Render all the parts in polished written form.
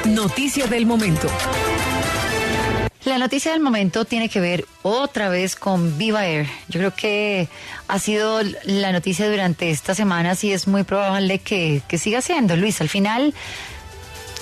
Noticia del momento. La noticia del momento tiene que ver otra vez con Viva Air. Yo creo que ha sido la noticia durante estas semanas y es muy probable que siga siendo, Luis. Al final,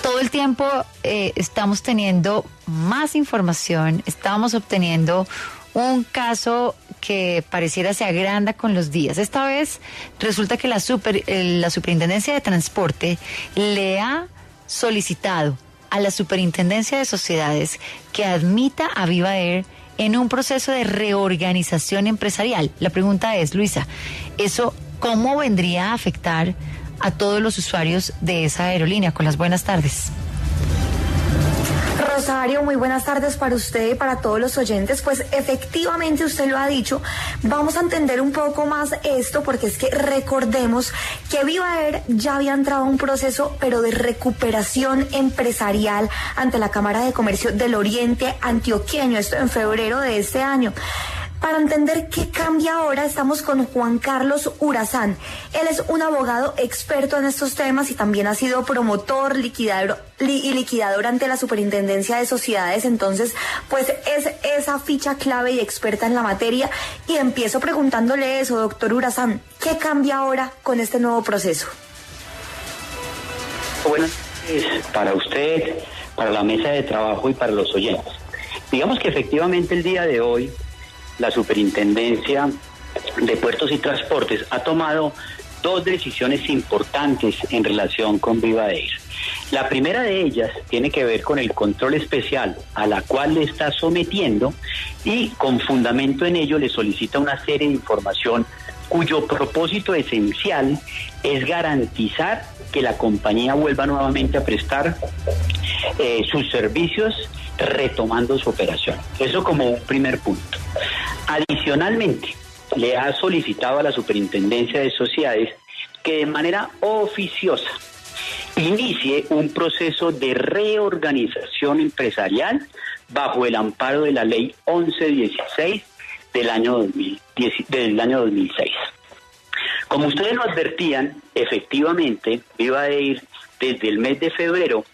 todo el tiempo estamos teniendo más información, estamos obteniendo un caso que pareciera se agranda con los días. Esta vez resulta que la Superintendencia de Transporte le ha solicitado a la Superintendencia de Sociedades que admita a Viva Air en un proceso de reorganización empresarial. La pregunta es, Luisa, ¿eso cómo vendría a afectar a todos los usuarios de esa aerolínea? Con las buenas tardes. Rosario, muy buenas tardes para usted y para todos los oyentes. Pues efectivamente usted lo ha dicho, vamos a entender un poco más esto porque es que recordemos que Viva Air ya había entrado a un proceso pero de recuperación empresarial ante la Cámara de Comercio del Oriente Antioqueño, esto en febrero de este año. Para entender qué cambia ahora, estamos con Juan Carlos Urazán. Él es un abogado experto en estos temas y también ha sido promotor, liquidador ante la Superintendencia de Sociedades. Entonces, pues es esa ficha clave y experta en la materia. Y empiezo preguntándole eso, doctor Urazán. ¿Qué cambia ahora con este nuevo proceso? Buenas tardes para usted, para la mesa de trabajo y para los oyentes. Digamos que efectivamente el día de hoy la Superintendencia de Puertos y Transportes ha tomado dos decisiones importantes en relación con Viva Air. La primera de ellas tiene que ver con el control especial a la cual le está sometiendo y con fundamento en ello le solicita una serie de información cuyo propósito esencial es garantizar que la compañía vuelva nuevamente a prestar sus servicios retomando su operación. Eso como un primer punto. Adicionalmente, le ha solicitado a la Superintendencia de Sociedades que de manera oficiosa inicie un proceso de reorganización empresarial bajo el amparo de la Ley 1116 del año 2006. Como ustedes lo advertían, efectivamente, Viva Air desde el mes de febrero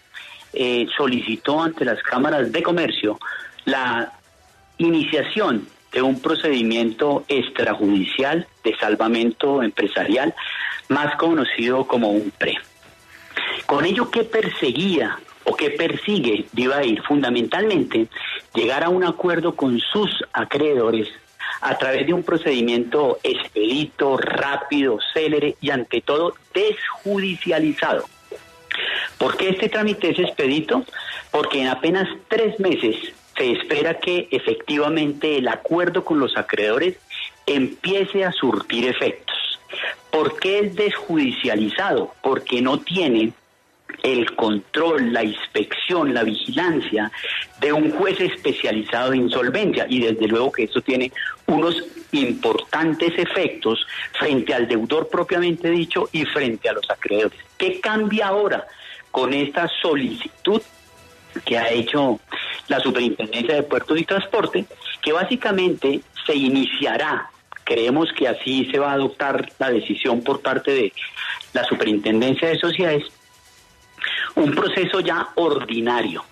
solicitó ante las cámaras de comercio la iniciación de un procedimiento extrajudicial de salvamento empresarial, más conocido como un PRE. Con ello, ¿qué perseguía o qué persigue Viva Air? Fundamentalmente, llegar a un acuerdo con sus acreedores a través de un procedimiento expedito, rápido, célere y ante todo desjudicializado. ¿Por qué este trámite es expedito? Porque en apenas 3 meses se espera que efectivamente el acuerdo con los acreedores empiece a surtir efectos. ¿Por qué es desjudicializado? Porque no tiene el control, la inspección, la vigilancia de un juez especializado en insolvencia y desde luego que esto tiene unos importantes efectos frente al deudor propiamente dicho y frente a los acreedores. ¿Qué cambia ahora con esta solicitud que ha hecho la Superintendencia de Puertos y Transporte? Que básicamente se iniciará, creemos que así se va a adoptar la decisión por parte de la Superintendencia de Sociedades, un proceso ya ordinario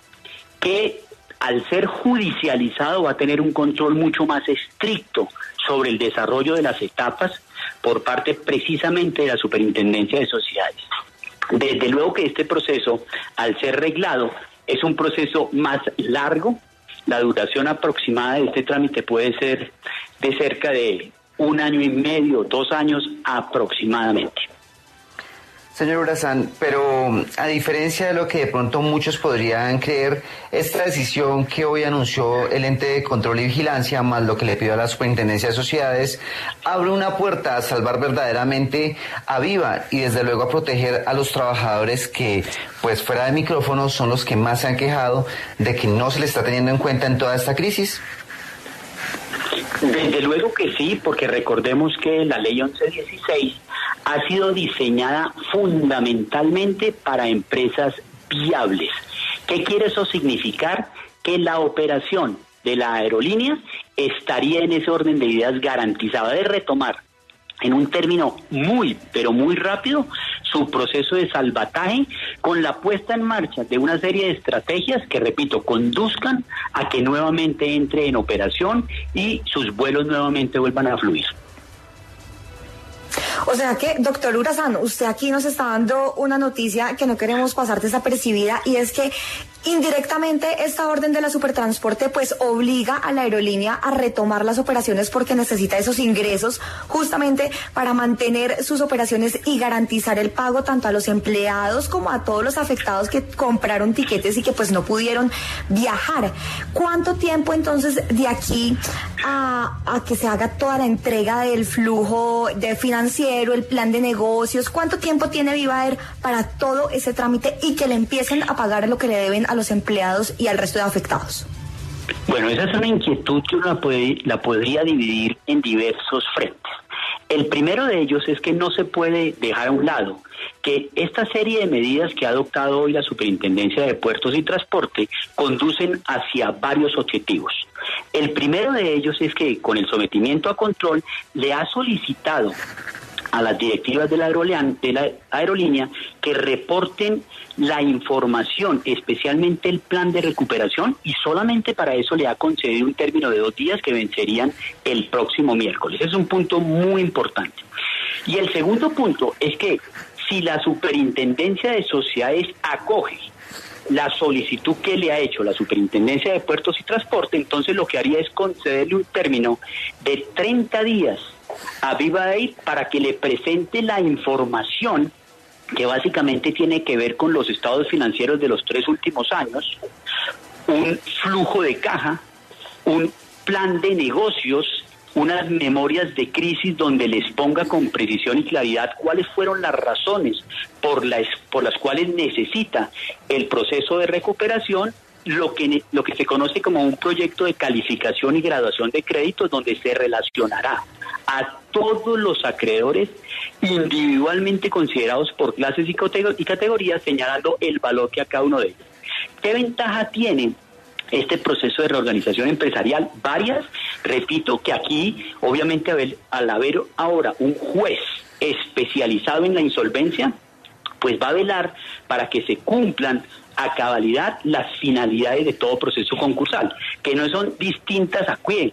que al ser judicializado va a tener un control mucho más estricto sobre el desarrollo de las etapas por parte precisamente de la Superintendencia de Sociedades. Desde luego que este proceso, al ser reglado, es un proceso más largo. La duración aproximada de este trámite puede ser de cerca de 1 año y medio, 2 años aproximadamente. Señor Urazán, pero a diferencia de lo que de pronto muchos podrían creer, esta decisión que hoy anunció el ente de control y vigilancia, más lo que le pidió a la Superintendencia de Sociedades, abre una puerta a salvar verdaderamente a Viva y desde luego a proteger a los trabajadores que, pues fuera de micrófonos, son los que más se han quejado de que no se les está teniendo en cuenta en toda esta crisis. Desde luego que sí, porque recordemos que la ley 1116 ha sido diseñada fundamentalmente para empresas viables. ¿Qué quiere eso significar? Que la operación de la aerolínea estaría en ese orden de ideas garantizada de retomar en un término muy, pero muy rápido, su proceso de salvataje con la puesta en marcha de una serie de estrategias que, repito, conduzcan a que nuevamente entre en operación y sus vuelos nuevamente vuelvan a fluir. O sea que, doctor Urazán, usted aquí nos está dando una noticia que no queremos pasar desapercibida, y es que indirectamente esta orden de la Supertransporte pues obliga a la aerolínea a retomar las operaciones porque necesita esos ingresos justamente para mantener sus operaciones y garantizar el pago tanto a los empleados como a todos los afectados que compraron tiquetes y que pues no pudieron viajar. ¿Cuánto tiempo entonces de aquí a que se haga toda la entrega del flujo de financiero, el plan de negocios? ¿Cuánto tiempo tiene Viva Air para todo ese trámite y que le empiecen a pagar lo que le deben a los empleados y al resto de afectados? Bueno, esa es una inquietud que uno la podría dividir en diversos frentes. El primero de ellos es que no se puede dejar a un lado que esta serie de medidas que ha adoptado hoy la Superintendencia de Puertos y Transporte conducen hacia varios objetivos. El primero de ellos es que con el sometimiento a control le ha solicitado a las directivas de la aerolínea que reporten la información, especialmente el plan de recuperación, y solamente para eso le ha concedido un término de 2 días que vencerían el próximo miércoles. Es un punto muy importante. Y el segundo punto es que si la Superintendencia de Sociedades acoge la solicitud que le ha hecho la Superintendencia de Puertos y Transporte, entonces lo que haría es concederle un término de 30 días a Viva Air para que le presente la información que básicamente tiene que ver con los estados financieros de los 3 últimos años, un flujo de caja, un plan de negocios, unas memorias de crisis donde les ponga con precisión y claridad cuáles fueron las razones por las cuales necesita el proceso de recuperación, lo que se conoce como un proyecto de calificación y graduación de créditos, donde se relacionará a todos los acreedores individualmente considerados por clases y categorías, señalando el valor que a cada uno de ellos. ¿Qué ventaja tiene este proceso de reorganización empresarial? Varias. Repito que aquí, obviamente, al haber ahora un juez especializado en la insolvencia, pues va a velar para que se cumplan a cabalidad las finalidades de todo proceso concursal, que no son distintas a qué.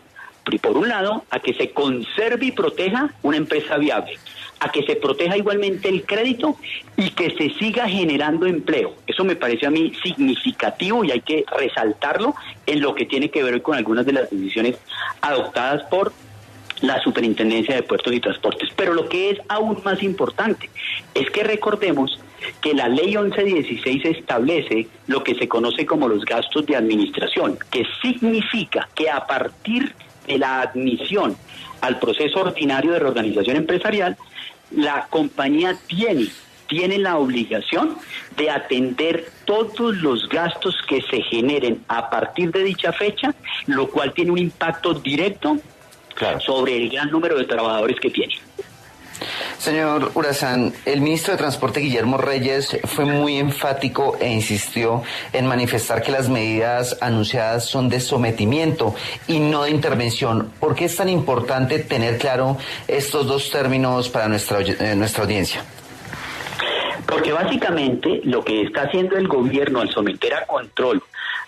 Por un lado, a que se conserve y proteja una empresa viable, a que se proteja igualmente el crédito y que se siga generando empleo. Eso me parece a mí significativo y hay que resaltarlo en lo que tiene que ver con algunas de las decisiones adoptadas por la Superintendencia de Puertos y Transportes. Pero lo que es aún más importante es que recordemos que la Ley 1116 establece lo que se conoce como los gastos de administración, que significa que a partir de la admisión al proceso ordinario de reorganización empresarial, la compañía tiene la obligación de atender todos los gastos que se generen a partir de dicha fecha, lo cual tiene un impacto directo sobre el gran número de trabajadores que tiene. Señor Urazán, el ministro de Transporte, Guillermo Reyes, fue muy enfático e insistió en manifestar que las medidas anunciadas son de sometimiento y no de intervención. ¿Por qué es tan importante tener claro estos dos términos para nuestra audiencia? Porque básicamente lo que está haciendo el gobierno al someter a control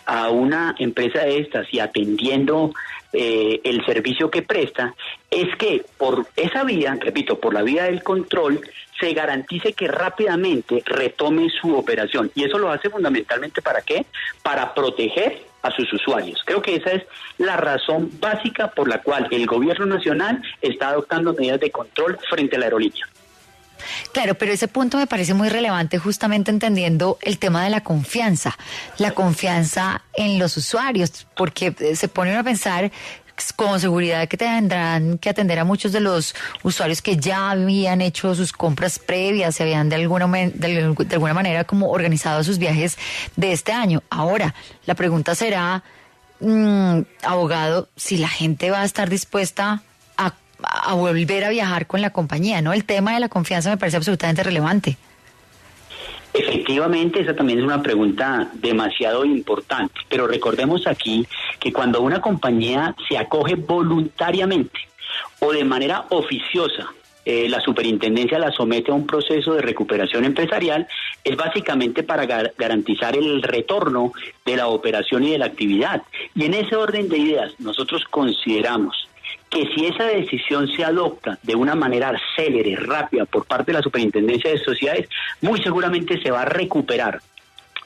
a una empresa de estas y atendiendo el servicio que presta, es que por esa vía, repito, por la vía del control, se garantice que rápidamente retome su operación. Y eso lo hace fundamentalmente ¿para qué? Para proteger a sus usuarios. Creo que esa es la razón básica por la cual el gobierno nacional está adoptando medidas de control frente a la aerolínea. Claro, pero ese punto me parece muy relevante, justamente entendiendo el tema de la confianza en los usuarios, porque se pone uno a pensar con seguridad que tendrán que atender a muchos de los usuarios que ya habían hecho sus compras previas, se habían de alguna manera como organizado sus viajes de este año. Ahora, la pregunta será, abogado, si la gente va a estar dispuesta a volver a viajar con la compañía, ¿no? El tema de la confianza me parece absolutamente relevante. Efectivamente, esa también es una pregunta demasiado importante, pero recordemos aquí que cuando una compañía se acoge voluntariamente o de manera oficiosa, la superintendencia la somete a un proceso de recuperación empresarial, es básicamente para garantizar el retorno de la operación y de la actividad. Y en ese orden de ideas, nosotros consideramos que si esa decisión se adopta de una manera célere, rápida, por parte de la Superintendencia de Sociedades, muy seguramente se va a recuperar,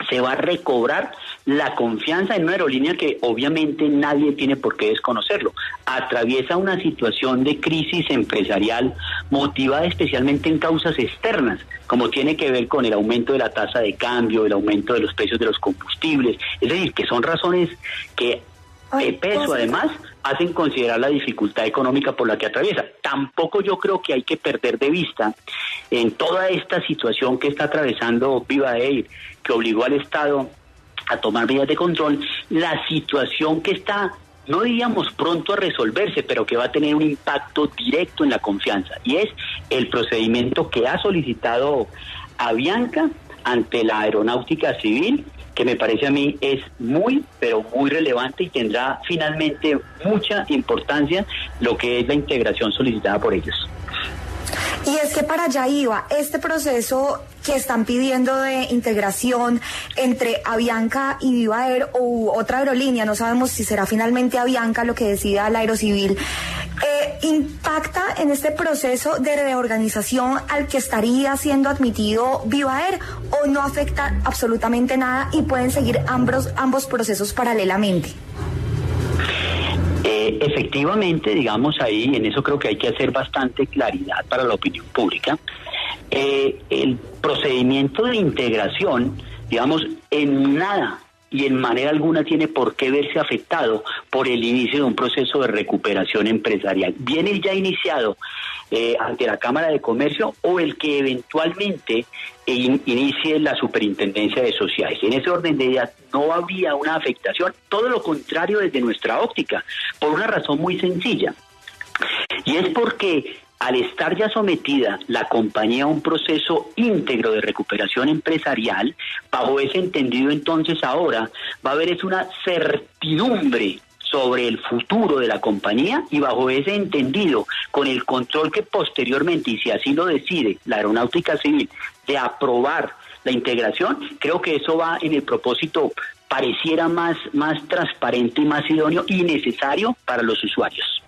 se va a recobrar la confianza en una aerolínea que obviamente nadie tiene por qué desconocerlo. Atraviesa una situación de crisis empresarial motivada especialmente en causas externas, como tiene que ver con el aumento de la tasa de cambio, el aumento de los precios de los combustibles, es decir, que son razones que de peso además hacen considerar la dificultad económica por la que atraviesa. Tampoco yo creo que hay que perder de vista en toda esta situación que está atravesando Viva Air, que obligó al Estado a tomar medidas de control, la situación que está, no diríamos pronto a resolverse, pero que va a tener un impacto directo en la confianza, y es el procedimiento que ha solicitado Avianca ante la Aeronáutica Civil, que me parece a mí es muy, pero muy relevante y tendrá finalmente mucha importancia lo que es la integración solicitada por ellos. Y es que para allá iba, este proceso que están pidiendo de integración entre Avianca y Viva Air u otra aerolínea, no sabemos si será finalmente Avianca lo que decida la Aerocivil, ¿impacta en este proceso de reorganización al que estaría siendo admitido Viva Air o no afecta absolutamente nada y pueden seguir ambos procesos paralelamente? Efectivamente, digamos ahí, en eso creo que hay que hacer bastante claridad para la opinión pública. El procedimiento de integración, digamos, en nada y en manera alguna tiene por qué verse afectado por el inicio de un proceso de recuperación empresarial. Viene ya iniciado ante la Cámara de Comercio o el que eventualmente inicie la Superintendencia de Sociedades. En ese orden de ideas no habría una afectación, todo lo contrario desde nuestra óptica, por una razón muy sencilla. Y es porque al estar ya sometida la compañía a un proceso íntegro de recuperación empresarial, bajo ese entendido entonces ahora va a haber una certidumbre sobre el futuro de la compañía y bajo ese entendido, con el control que posteriormente, y si así lo decide la Aeronáutica Civil, de aprobar la integración, creo que eso va en el propósito, pareciera más transparente y más idóneo y necesario para los usuarios.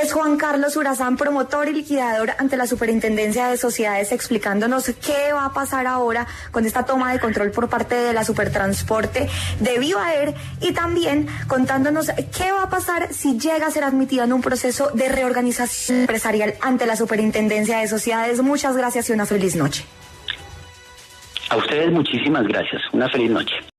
Es Juan Carlos Urazán, promotor y liquidador ante la Superintendencia de Sociedades, explicándonos qué va a pasar ahora con esta toma de control por parte de la Supertransporte de Viva Air y también contándonos qué va a pasar si llega a ser admitida en un proceso de reorganización empresarial ante la Superintendencia de Sociedades. Muchas gracias y una feliz noche. A ustedes muchísimas gracias. Una feliz noche.